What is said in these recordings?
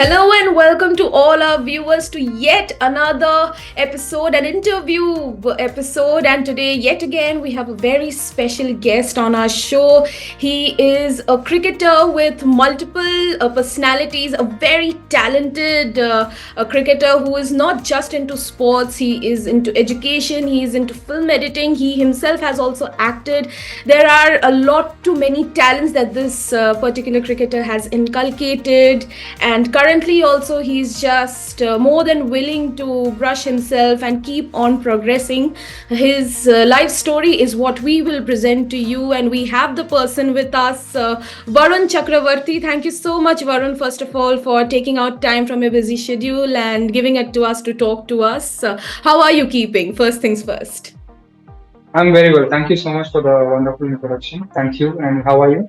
Hello and welcome to all our viewers to yet another episode, an interview episode. And today, yet again, we have a very special guest on our show. He is a cricketer with multiple personalities, a very talented a cricketer who is not just into sports, he is into education, he is into film editing, he himself has also acted. There are a lot too many talents that this particular cricketer has inculcated, and currently also he's just more than willing to brush himself and keep on progressing. His life story is what we will present to you, and we have the person with us, Varun Chakravarthy. Thank you so much, Varun, first of all, for taking out time from your busy schedule and giving it to us to talk to us. How are you keeping? First things first. I'm very well. Thank you so much for the wonderful introduction. Thank you. And how are you?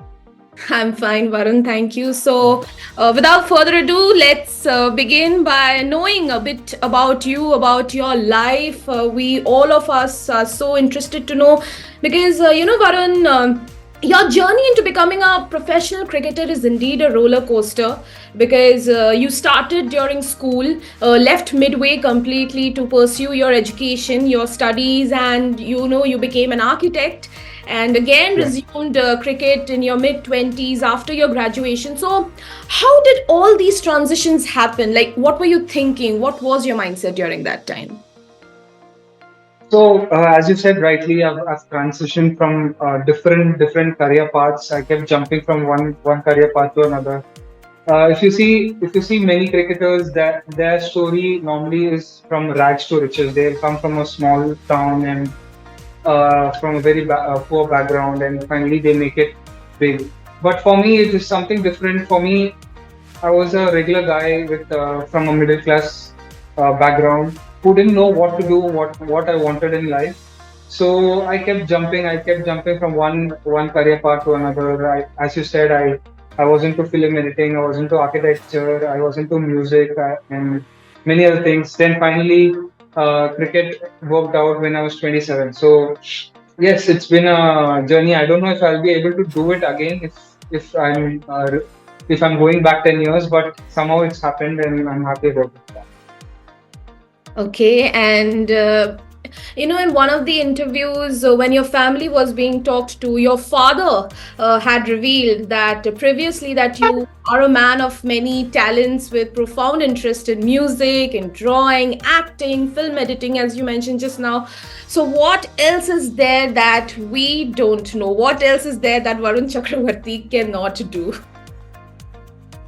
I'm fine, Varun. Thank you. So, without further ado, let's begin by knowing a bit about you, about your life. We all of us are so interested to know because, Varun, your journey into becoming a professional cricketer is indeed a roller coaster because you started during school, left midway completely to pursue your education, your studies, and you became an architect, and again resumed cricket in your mid-20s after your graduation. So how did all these transitions happen? Like, what were you thinking? What was your mindset during that time? So, as you said rightly, I've transitioned from different career paths. I kept jumping from one career path to another. If you see many cricketers, that their story normally is from rags to riches. They come from a small town and from a very poor background, and finally they make it big. But for me, it is something different. For me, I was a regular guy with from a middle class background who didn't know what to do, what I wanted in life. So I kept jumping. I kept jumping from one career path to another. As you said, I was into film editing. I was into architecture. I was into music and many other things. Then finally, cricket worked out when I was 27. So yes, it's been a journey. I don't know if I'll be able to do it again if I'm going back 10 years, but somehow it's happened and I'm happy about it. Okay, and in one of the interviews, when your family was being talked to, your father had revealed that previously that you are a man of many talents with profound interest in music, in drawing, acting, film editing, as you mentioned just now. So what else is there that we don't know? What else is there that Varun Chakravarthy cannot do?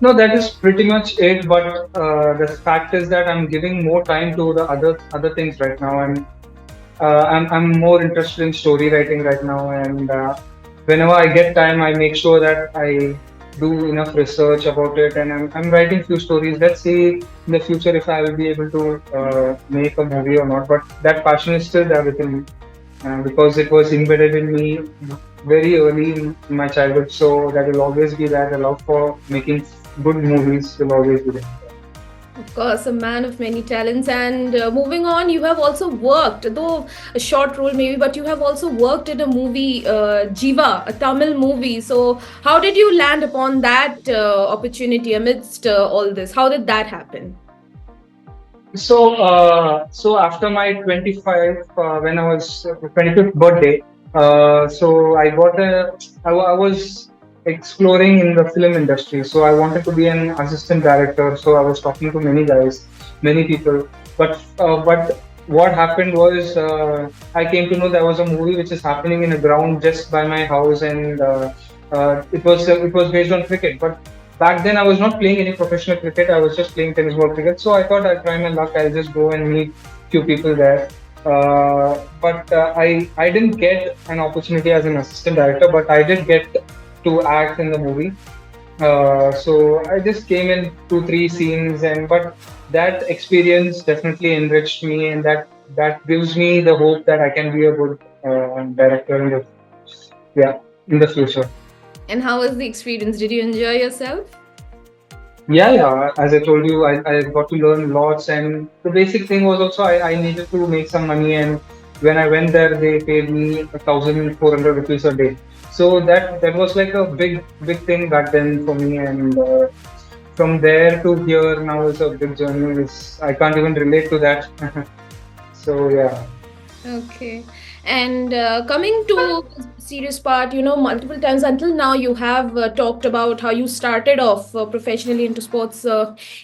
No, that is pretty much it. But the fact is that I'm giving more time to the other things right now, and I'm more interested in story writing right now. And whenever I get time, I make sure that I do enough research about it, and I'm writing few stories. Let's see in the future if I will be able to make a movie or not. But that passion is still there within me because it was embedded in me very early in my childhood. So that will always be there. The love for making good movies will always be there. Of course, a man of many talents. And moving on, you have also worked, though a short role maybe, but you have also worked in a movie, Jiva, a Tamil movie. So, how did you land upon that opportunity amidst all this? How did that happen? So after my 25, when I was 25th birthday, so I was exploring in the film industry. So I wanted to be an assistant director. So I was talking to many guys, many people. But what happened was I came to know there was a movie which is happening in a ground just by my house, and it was based on cricket. But back then I was not playing any professional cricket. I was just playing tennis ball cricket. So I thought I'll try my luck. I'll just go and meet few people there. But I didn't get an opportunity as an assistant director, but I did get to act in the movie. So I just came in 2-3 scenes, and but that experience definitely enriched me, and that gives me the hope that I can be a good director in the future. And how was the experience? Did you enjoy yourself? Yeah. As I told you, I got to learn lots, and the basic thing was also I needed to make some money, and when I went there, they paid me 1,400 rupees a day. So that was like a big thing back then for me, and from there to here now is a big journey. I can't even relate to that. So yeah. Okay. And coming to the serious part, multiple times until now, you have talked about how you started off professionally into sports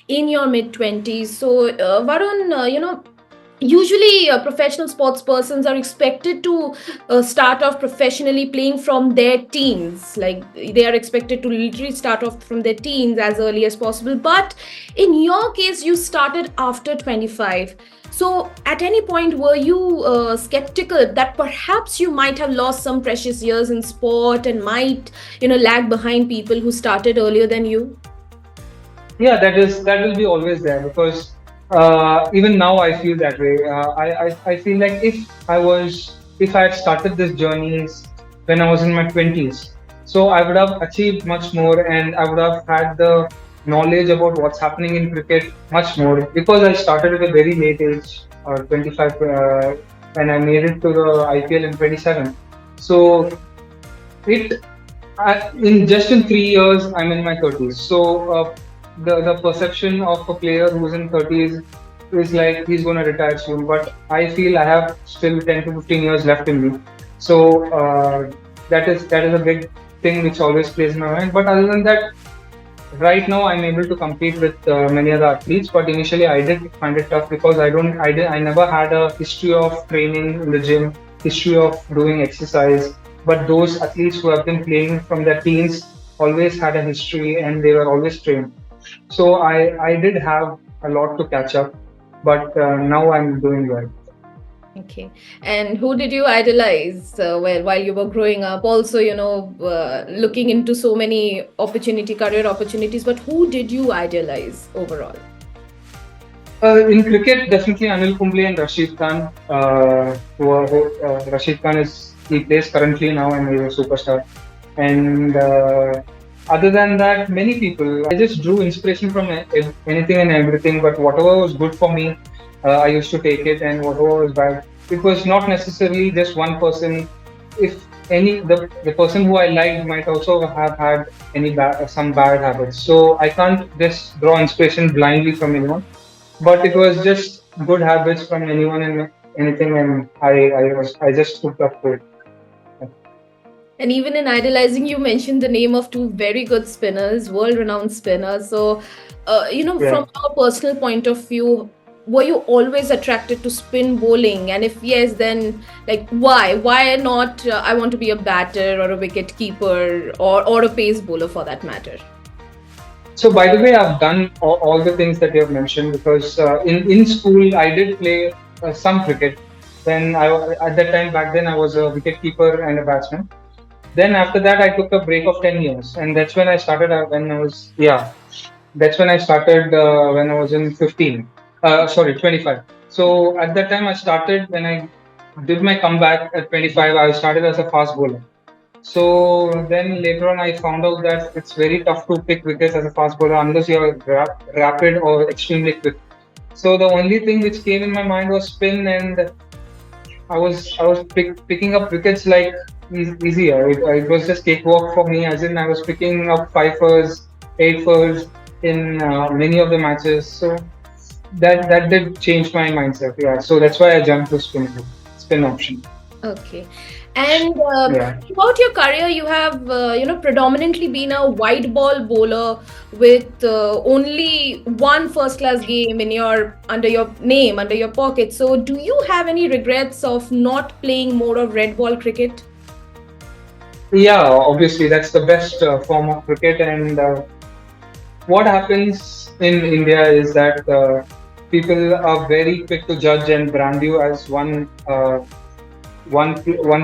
in your mid 20s. So, Varun, usually professional sports persons are expected to start off professionally playing from their teens, like they are expected to literally start off from their teens as early as possible, but in your case you started after 25. So at any point were you skeptical that perhaps you might have lost some precious years in sport and might lag behind people who started earlier than you? Yeah, that will be always there because even now I feel that way. I feel like if I had started this journey when I was in my 20s, so I would have achieved much more and I would have had the knowledge about what's happening in cricket much more because I started at a very late age, 25, and I made it to the IPL in 27. So it in 3 years, I'm in my 30s. So the perception of a player who's in 30s is like he's going to retire soon. But I feel I have still 10 to 15 years left in me. So that is a big thing which always plays in my mind. But other than that, right now I'm able to compete with many other athletes. But initially I did find it tough because I never had a history of training in the gym, history of doing exercise. But those athletes who have been playing from their teens always had a history and they were always trained. So I did have a lot to catch up, but now I'm doing well. Okay. And who did you idolize while you were growing up? Also, looking into so many career opportunities, but who did you idolize overall? In cricket, definitely Anil Kumble and Rashid Khan. Rashid Khan he plays currently now and he's a superstar. And other than that, many people. I just drew inspiration from anything and everything. But whatever was good for me, I used to take it, and whatever was bad, it was not necessarily just one person. If the person who I liked might also have had some bad habits. So I can't just draw inspiration blindly from anyone, but it was just good habits from anyone and anything, and I just took up to it. And even in idolizing, you mentioned the name of two very good spinners, world-renowned spinners. So, Yeah. from a personal point of view, were you always attracted to spin bowling? And if yes, then like why? Why not? I want to be a batter or a wicket keeper or a pace bowler for that matter. So by the way, I've done all the things that you have mentioned because in school I did play some cricket. Then at that time back then I was a wicket keeper and a batsman. Then after that I took a break of 10 years, and that's when I started. When I was yeah, that's when I started when I was in 15. Sorry, 25. So at that time I started when I did my comeback at 25. I started as a fast bowler. So then later on, I found out that it's very tough to pick wickets as a fast bowler unless you're rapid or extremely quick. So the only thing which came in my mind was spin, and I was picking up wickets like easier. It was just cakewalk for me. As in, I was picking up 5 fers, 8 fers in many of the matches. So that did change my mindset. Yeah. So that's why I jumped to spin option. Okay. And Yeah. throughout your career, you have, predominantly been a white ball bowler with only one first class game under your name, under your pocket. So, do you have any regrets of not playing more of red ball cricket? Yeah, obviously that's the best form of cricket. And what happens in India is that people are very quick to judge and brand you as one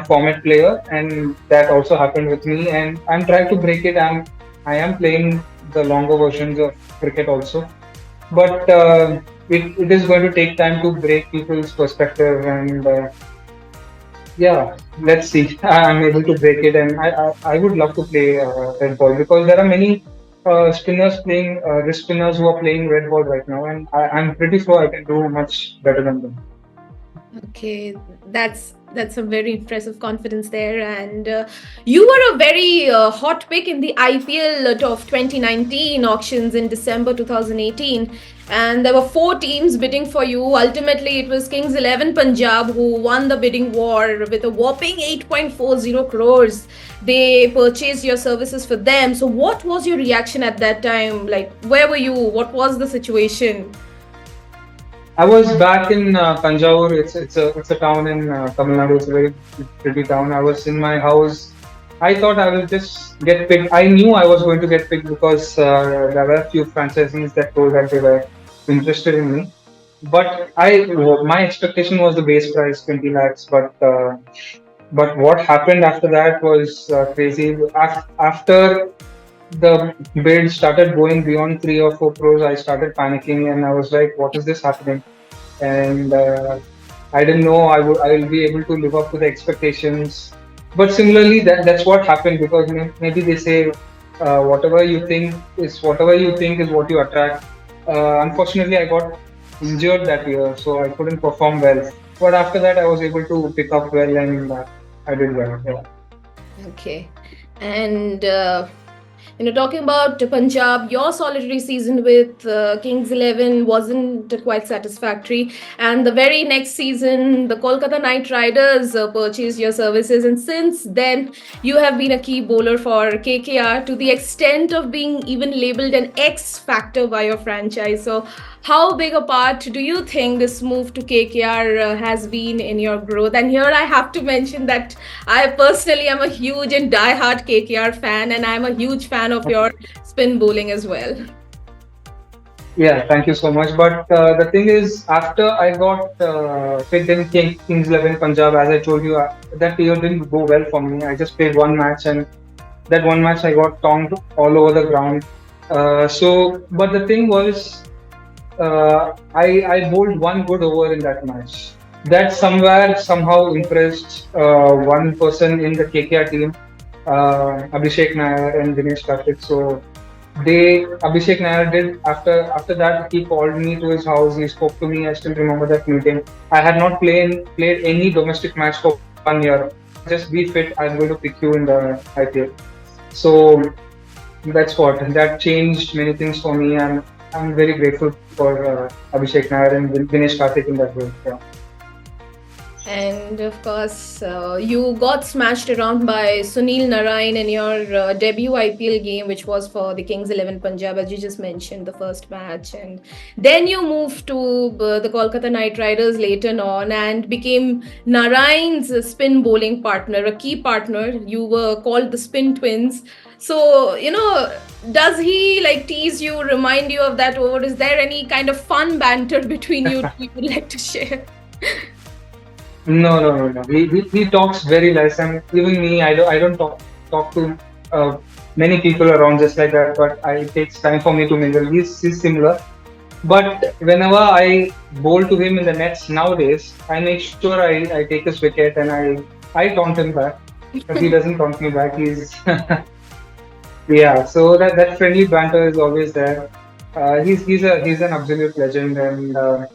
format player, and that also happened with me. And I'm trying to break it. I am playing the longer versions of cricket also, but it is going to take time to break people's perspective. And yeah, let's see. I'm able to break it, and I would love to play red ball because there are many wrist spinners who are playing red ball right now, and I'm pretty sure I can do much better than them. Okay, that's a very impressive confidence there, and you were a very hot pick in the IPL of 2019 auctions in December 2018, and there were four teams bidding for you. Ultimately, it was Kings 11 Punjab who won the bidding war with a whopping 8.40 crores. They purchased your services for them. So, what was your reaction at that time? Like, where were you? What was the situation? I was back in Tanjore. It's a town in Tamil Nadu. It's a very pretty town. I was in my house. I thought I will just get picked. I knew I was going to get picked because there were a few franchisees that told that they were interested in me. But my expectation was the base price 20 lakhs. But what happened after that was crazy. After the bid started going beyond 3 or 4 crores, I started panicking and I was like, "What is this happening?" And I didn't know I will be able to live up to the expectations. But similarly, that's what happened because maybe they say whatever you think is what you attract. Unfortunately, I got injured that year, so I couldn't perform well. But after that, I was able to pick up well and I did well. Yeah. Okay. And talking about Punjab, your solitary season with Kings 11 wasn't quite satisfactory. And the very next season, the Kolkata Knight Riders purchased your services. And since then, you have been a key bowler for KKR to the extent of being even labeled an X factor by your franchise. So, how big a part do you think this move to KKR has been in your growth? And here I have to mention that I personally am a huge and die-hard KKR fan, and I'm a huge fan of your spin bowling as well. Yeah, thank you so much. But the thing is, after I got picked in Kings 11 Punjab, as I told you, that year didn't go well for me. I just played one match, and that one match I got tongued all over the ground. But the thing was, I bowled one good over in that match. That somewhere somehow impressed one person in the KKR team, Abhishek Nair and Dinesh Karthik. So Abhishek Nair did after that he called me to his house. He spoke to me. I still remember that meeting. I had not played any domestic match for 1 year. Just be fit. I'm going to pick you in the IPL. So that's what that changed many things for me, and I'm very grateful for Abhishek Nair and Dinesh Karthik in that way. Yeah. And of course, you got smashed around by Sunil Narine in your debut IPL game, which was for the Kings 11 Punjab, as you just mentioned, the first match. And then you moved to the Kolkata Knight Riders later on and became Narayan's spin bowling partner, a key partner. You were called the Spin Twins. So, does he like tease you, remind you of that, or is there any kind of fun banter between you you would like to share? No. He talks very less, and even me, I don't talk to many people around just like that. But it takes time for me to mingle. He's similar, but whenever I bowl to him in the nets nowadays, I make sure I take his wicket and I taunt him back, but he doesn't taunt me back. He's yeah. So that friendly banter is always there. He's an absolute legend, and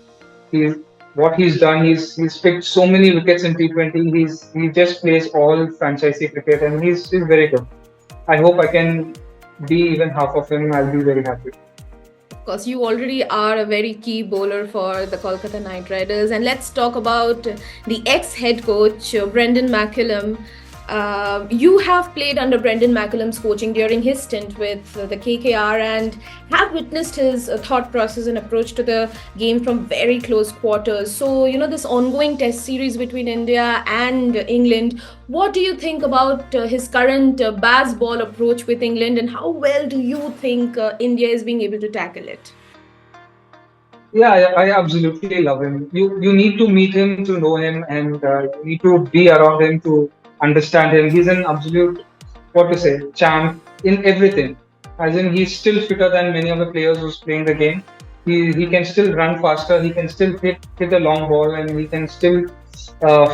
he's what he's done. He's picked so many wickets in T20. He just plays all franchisee cricket, and he's very good. I hope I can be even half of him. I'll be very happy. Of course, you already are a very key bowler for the Kolkata Knight Riders. And let's talk about the ex-head coach, Brendan McCullum. You have played under Brendan McCullum's coaching during his stint with the KKR and have witnessed his thought process and approach to the game from very close quarters. So, this ongoing test series between India and England, what do you think about his current baz ball approach with England, and how well do you think India is being able to tackle it? Yeah, I absolutely love him. You need to meet him to know him, and you need to be around him to understand him. He's an absolute, what to say, champ in everything. As in, he's still fitter than many of the players who's playing the game. He can still run faster. He can still hit the long ball, and he can still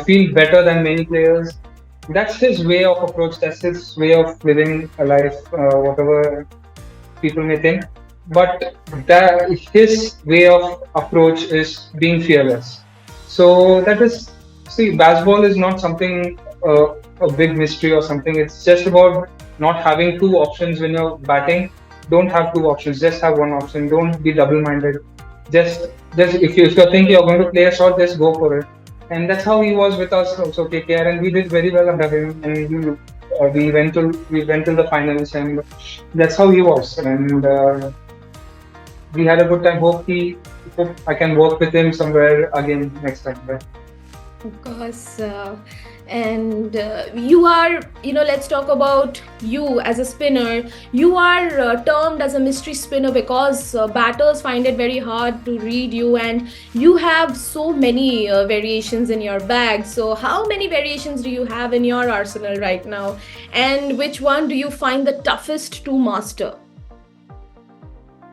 feel better than many players. That's his way of approach. That's his way of living a life. Whatever people may think, but his way of approach is being fearless. So that is, see, baseball is not something a big mystery or something. It's just about not having two options when you're batting. Don't have two options. Just have one option. Don't be double-minded. Just, just if you think you're going to play a shot, just go for it. And that's how he was with us also, KKR, and we did very well under him. And we went to the finals, and that's how he was. And we had a good time. Hope I can work with him somewhere again next time. Right? Of course. And you are, let's talk about you as a spinner. You are termed as a mystery spinner because batters find it very hard to read you, and you have so many variations in your bag. So, how many variations do you have in your arsenal right now? And which one do you find the toughest to master?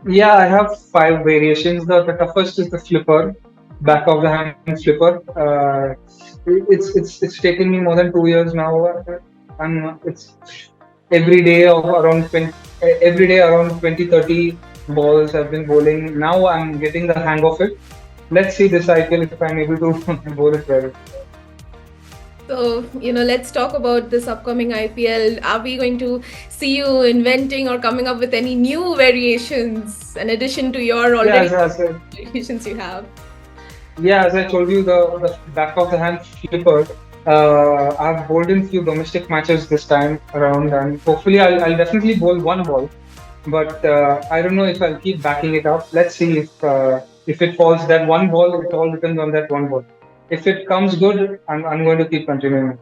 Yeah, I have five variations. The toughest is the flipper, back of the hand flipper. It's taken me more than 2 years now, and it's every day of around 20, every day around 20-30 balls I've been bowling. Now I'm getting the hang of it. Let's see this IPL if I'm able to bowl it well. So, let's talk about this upcoming IPL. Are we going to see you inventing or coming up with any new variations in addition to your Yeah, already as I said, variations you have? yeah, as I told you, the back of the hand flipper. I've bowled in few domestic matches this time around, and hopefully I'll definitely bowl one ball. But I don't know if I'll keep backing it up. Let's see if it falls that one ball. It all depends on that one ball. If it comes good, I'm going to keep continuing.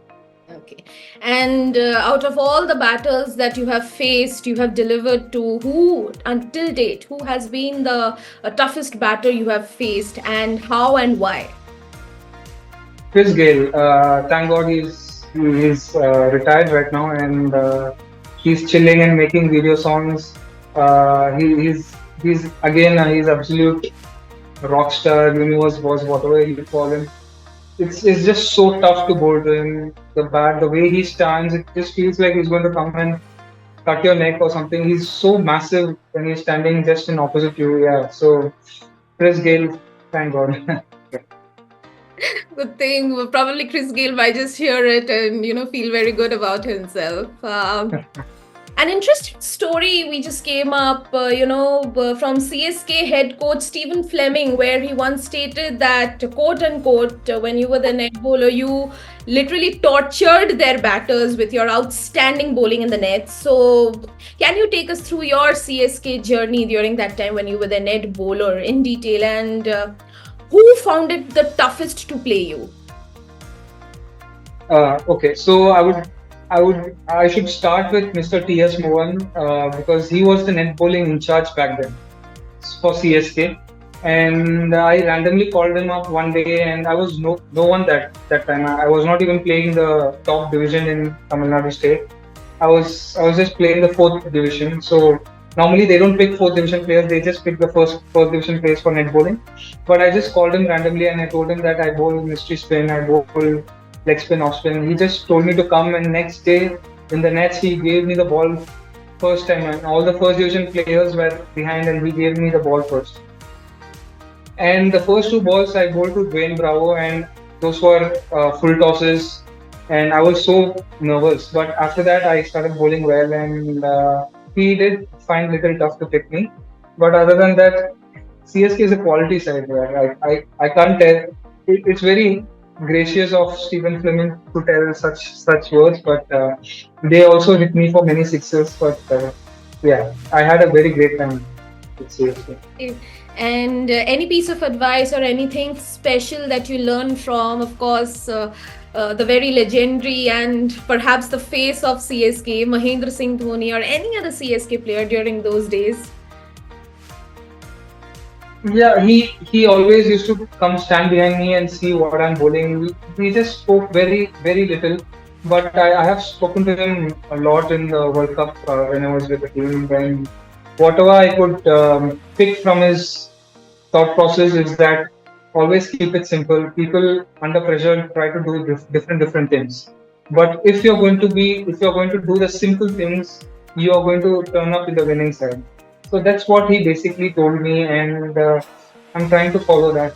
Okay. And out of all the battles that you have faced, you have delivered to, who, until date, who has been the toughest batter you have faced, and how and why? Gayle, thank God he's retired right now, and he's chilling and making video songs. He's again he's absolute rock star, universe boss, whatever you call him. It's just so tough to bowl to him. The bat, the way he stands, it just feels like he's going to come and cut your neck or something. He's so massive when he's standing just in opposite you. Yeah. So Gayle, thank God. Good thing. Probably Chris Gayle might just hear it and feel very good about himself. An interesting story we just came up, from CSK head coach Stephen Fleming, where he once stated that, quote unquote, when you were the net bowler, you literally tortured their batters with your outstanding bowling in the net. So, can you take us through your CSK journey during that time when you were the net bowler in detail, and who found it the toughest to play you? Okay, so I should start with Mr. T.S. Mohan because he was the net bowling in charge back then for CSK, and I randomly called him up one day, and I was no one that time. I was not even playing the top division in Tamil Nadu state. I was just playing the fourth division. So normally they don't pick fourth division players; they just pick the first division players for net bowling. But I just called him randomly, and I told him that I bowl mystery spin, I bowl leg spin, off spin. He just told me to come, and next day in the nets he gave me the ball first time, and all the first division players were behind, and he gave me the ball first. And the first two balls I bowled to Dwayne Bravo, and those were full tosses, and I was so nervous. But after that, I started bowling well, and he did find little tough to pick me. But other than that, CSK is a quality side there. I can't tell. It's very gracious of Stephen Fleming to tell such words, but they also hit me for many sixes. But yeah, I had a very great time with CSK. And any piece of advice or anything special that you learned from, of course, the very legendary and perhaps the face of CSK, Mahendra Singh Dhoni, or any other CSK player during those days? Yeah, he always used to come stand behind me and see what I'm bowling. We just spoke very little, but I have spoken to him a lot in the World Cup when I was with the team. And whatever I could pick from his thought process is that always keep it simple. People under pressure try to do different things, but if you're going to do the simple things, you are going to turn up in the winning side. So that's what he basically told me, and I'm trying to follow that.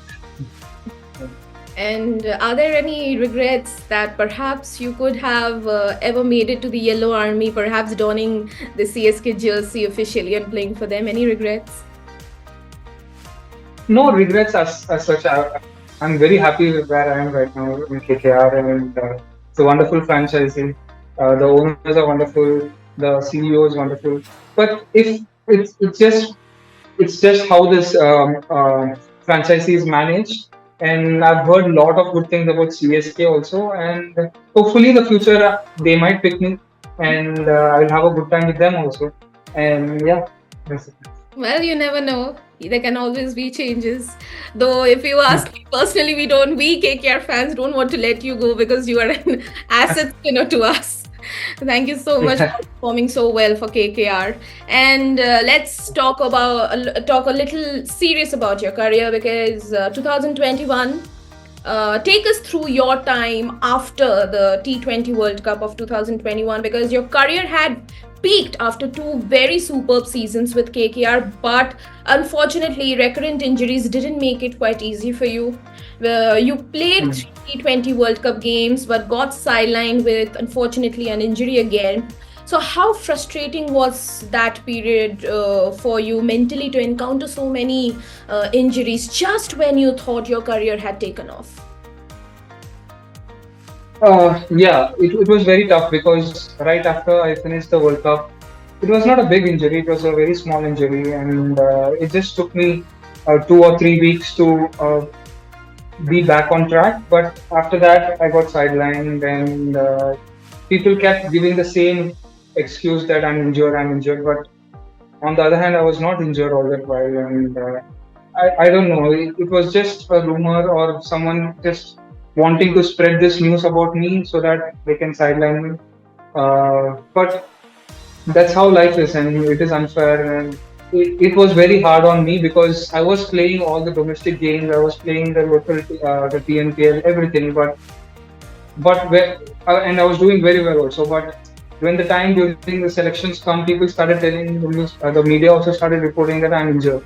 And are there any regrets that perhaps you could have ever made it to the Yellow Army, perhaps donning the CSK jersey officially and playing for them? Any regrets? No regrets as such. I'm very happy with where I am right now in KKR, and it's a wonderful franchising. The owners are wonderful, the CEO is wonderful. But if it's just how this franchisee is managed, and I've heard a lot of good things about CSK also, and hopefully in the future they might pick me, and I'll have a good time with them also. And yeah, that's it. Well, you never know. There can always be changes. Though, if you ask me personally, we KKR fans don't want to let you go because you are an asset, to us. Thank you so much for performing so well for KKR. And let's talk talk a little serious about your career, because 2021. Take us through your time after the T20 World Cup of 2021, because your career had peaked after two very superb seasons with KKR, but unfortunately, recurrent injuries didn't make it quite easy for you. You played Hmm. three T20 World Cup games, but got sidelined with, unfortunately, an injury again. So, how frustrating was that period for you mentally to encounter so many injuries just when you thought your career had taken off? Yeah, it was very tough because right after I finished the World Cup, it was not a big injury, it was a very small injury, and it just took me 2 or 3 weeks to be back on track. But after that, I got sidelined, and people kept giving the same excuse that I'm injured, I'm injured. But on the other hand, I was not injured all that while, and I don't know. It was just a rumor or someone just wanting to spread this news about me so that they can sideline me. But that's how life is, and it is unfair. And it was very hard on me because I was playing all the domestic games, I was playing the local, the TNPL, everything. And I was doing very well also. But when the time during the selections come, people started telling the news, the media also started reporting that I'm injured,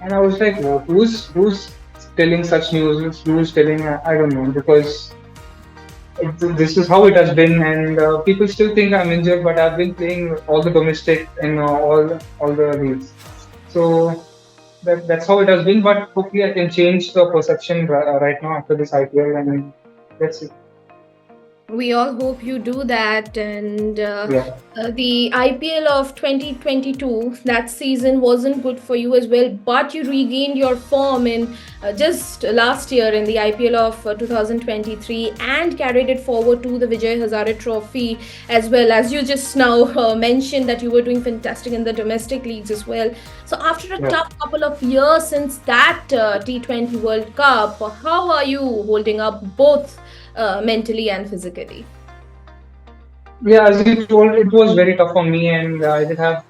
and I was like, "Whoa, who's telling such news? Who's telling? I don't know, because this is how it has been, and people still think I'm injured, but I've been playing all the domestic and all the leagues. So that's how it has been. But hopefully, I can change the perception right now after this IPL, and that's it. We all hope you do that. And Yeah. the IPL of 2022, that season wasn't good for you as well, but you regained your form in just last year in the IPL of 2023 and carried it forward to the Vijay Hazare Trophy, as well as you just now mentioned that you were doing fantastic in the domestic leagues as well. So, after a Yeah. tough couple of years since that T20 World Cup, how are you holding up both mentally and physically? Yeah, as you told, it was very tough for me, and I did have.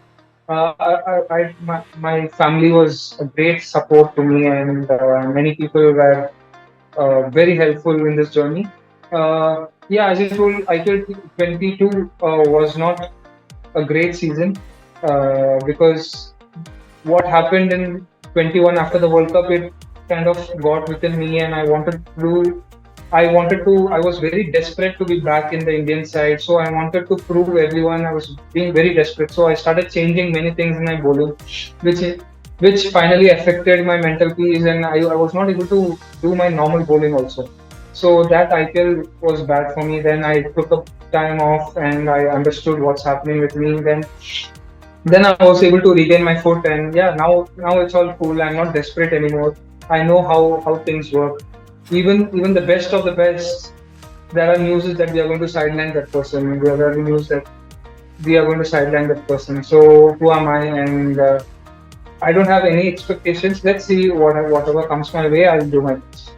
My family was a great support to me, and many people were very helpful in this journey. Yeah, as you told, IPL 22 was not a great season because what happened in 21 after the World Cup, it kind of got within me, and I was very desperate to be back in the Indian side. So I wanted to prove everyone. I was being very desperate. So I started changing many things in my bowling, which which finally affected my mental peace, and I was not able to do my normal bowling also. So that IPL was bad for me. Then I took a time off, and I understood what's happening with me. Then I was able to regain my foot, and yeah, now it's all cool. I'm not desperate anymore. I know how things work. Even the best of the best, there are news that we are going to sideline that person. There are news that we are going to sideline that person. So who am I? And I don't have any expectations. Let's see whatever comes my way. I'll do my best.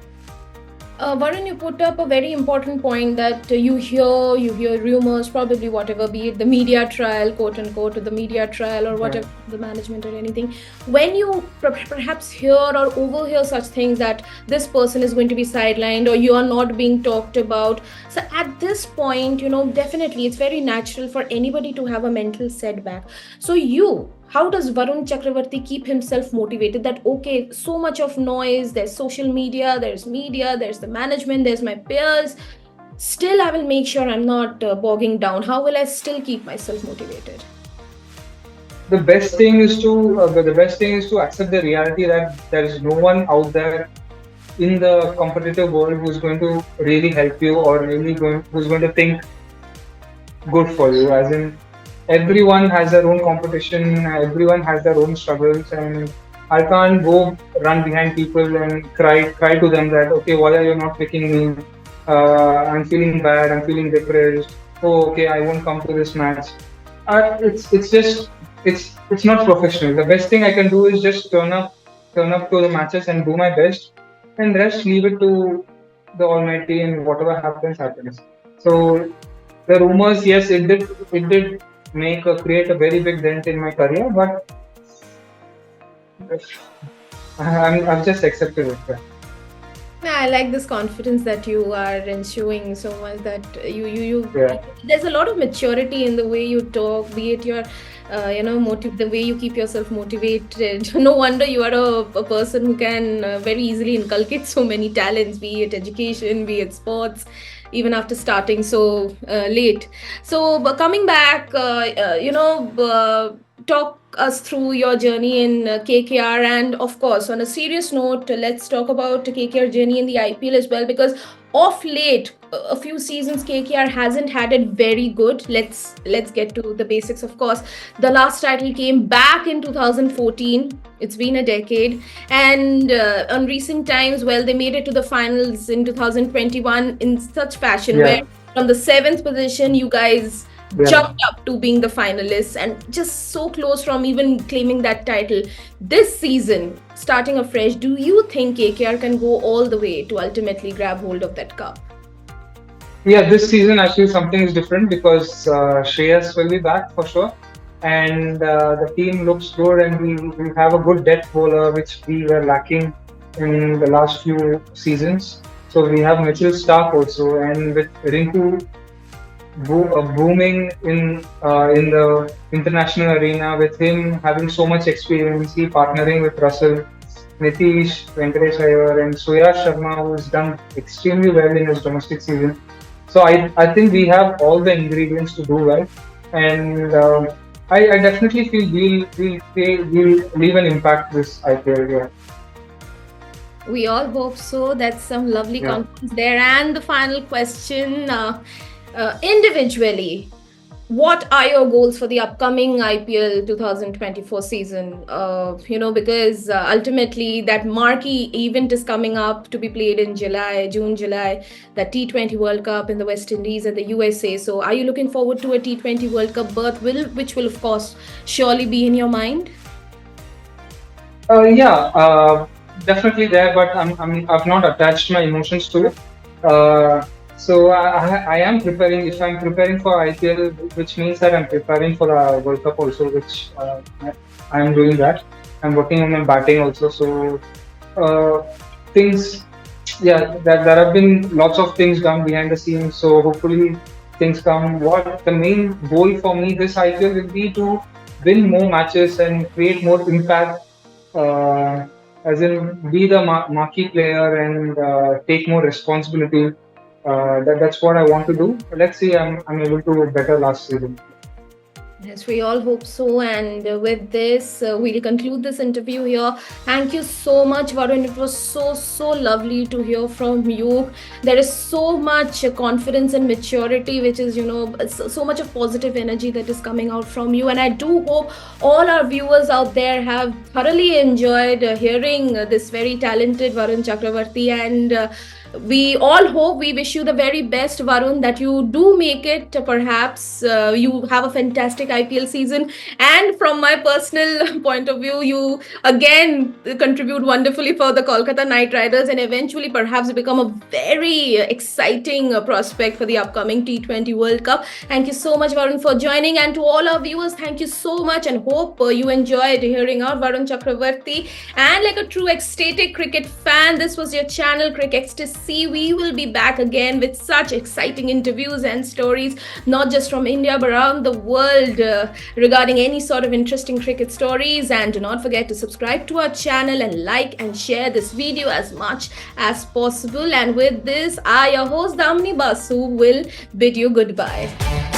Varun, you put up a very important point that you hear rumors, probably whatever, be it the media trial, quote unquote, or the media trial, or Yeah. whatever, the management or anything. When you perhaps hear or overhear such things that this person is going to be sidelined or you are not being talked about, so at this point, definitely it's very natural for anybody to have a mental setback. So how does Varun Chakravarthy keep himself motivated? That okay, so much of noise, there's social media, there's the management, there's my peers. Still, I will make sure I'm not bogging down. How will I still keep myself motivated? The best thing is to accept the reality that there is no one out there in the competitive world who's going to really help you or who's going to think good for you. As in, everyone has their own competition, everyone has their own struggles, and I can't go run behind people and cry to them that okay, why are you not picking me? I'm feeling bad. I'm feeling depressed. Oh, okay, I won't come to this match. It's just it's not professional. The best thing I can do is just turn up to the matches and do my best, and rest leave it to the Almighty, and whatever happens happens. So the rumors, yes, it did create a very big dent in my career, but I've just accepted it. Yeah. Yeah, I like this confidence that you are ensuring so much that you Yeah. there's a lot of maturity in the way you talk, be it your the way you keep yourself motivated. No wonder you are a person who can very easily inculcate so many talents, be it education, be it sports, even after starting so late. So, but coming back, talk us through your journey in KKR, and of course, on a serious note, let's talk about KKR journey in the IPL as well, because of late, a few seasons KKR hasn't had it very good. Let's get to the basics. Of course, the last title came back in 2014. It's been a decade, and on recent times, well, they made it to the finals in 2021 in such fashion Yeah. where from the seventh position, you guys Yeah. jumped up to being the finalists and just so close from even claiming that title. This season, starting afresh, do you think KKR can go all the way to ultimately grab hold of that cup? Yeah, this season actually something is different because Shreyas will be back for sure, and the team looks good, and we have a good death bowler which we were lacking in the last few seasons. So we have Mitchell Stark also, and with Rinku booming in the international arena, with him having so much experience, he partnering with Russell, Nitish, Venkatesh Iyer, and Suyash Sharma, who has done extremely well in his domestic season. So I think we have all the ingredients to do well, and I definitely feel we'll leave an impact this IPL year. We all hope so. That's some lovely Yeah. confidence there. And the final question, individually, what are your goals for the upcoming IPL 2024 season? Because ultimately that marquee event is coming up to be played in June, July, the T20 World Cup in the West Indies and the USA. So are you looking forward to a T20 World Cup berth, which will of course surely be in your mind? Yeah, definitely there, but I've not attached my emotions to it. So I am preparing. If I'm preparing for IPL, which means that I'm preparing for the World Cup also, which I am doing that. I'm working on my batting also. So things, yeah, there have been lots of things done behind the scenes. So hopefully things come. What the main goal for me this IPL will be to win more matches and create more impact. As in be the marquee player and take more responsibility. That's what I want to do. Let's see, I'm able to better last season. Yes, we all hope so. And with this, we'll conclude this interview here. Thank you so much, Varun. It was so lovely to hear from you. There is so much confidence and maturity, which is, so much of positive energy that is coming out from you. And I do hope all our viewers out there have thoroughly enjoyed hearing this very talented Varun Chakravarthy. And we all hope, we wish you the very best, Varun, that you do make it. Perhaps you have a fantastic IPL season, and from my personal point of view, you again contribute wonderfully for the Kolkata Knight Riders, and eventually perhaps become a very exciting prospect for the upcoming T20 World Cup. Thank you so much, Varun, for joining, and to all our viewers, thank you so much, and hope you enjoyed hearing out Varun Chakravarthy. And like a true ecstatic cricket fan, this was your channel CricXtasy. see, we will be back again with such exciting interviews and stories, not just from India but around the world, regarding any sort of interesting cricket stories. And do not forget to subscribe to our channel and like and share this video as much as possible. And with this, I, your host Damini Basu, will bid you goodbye.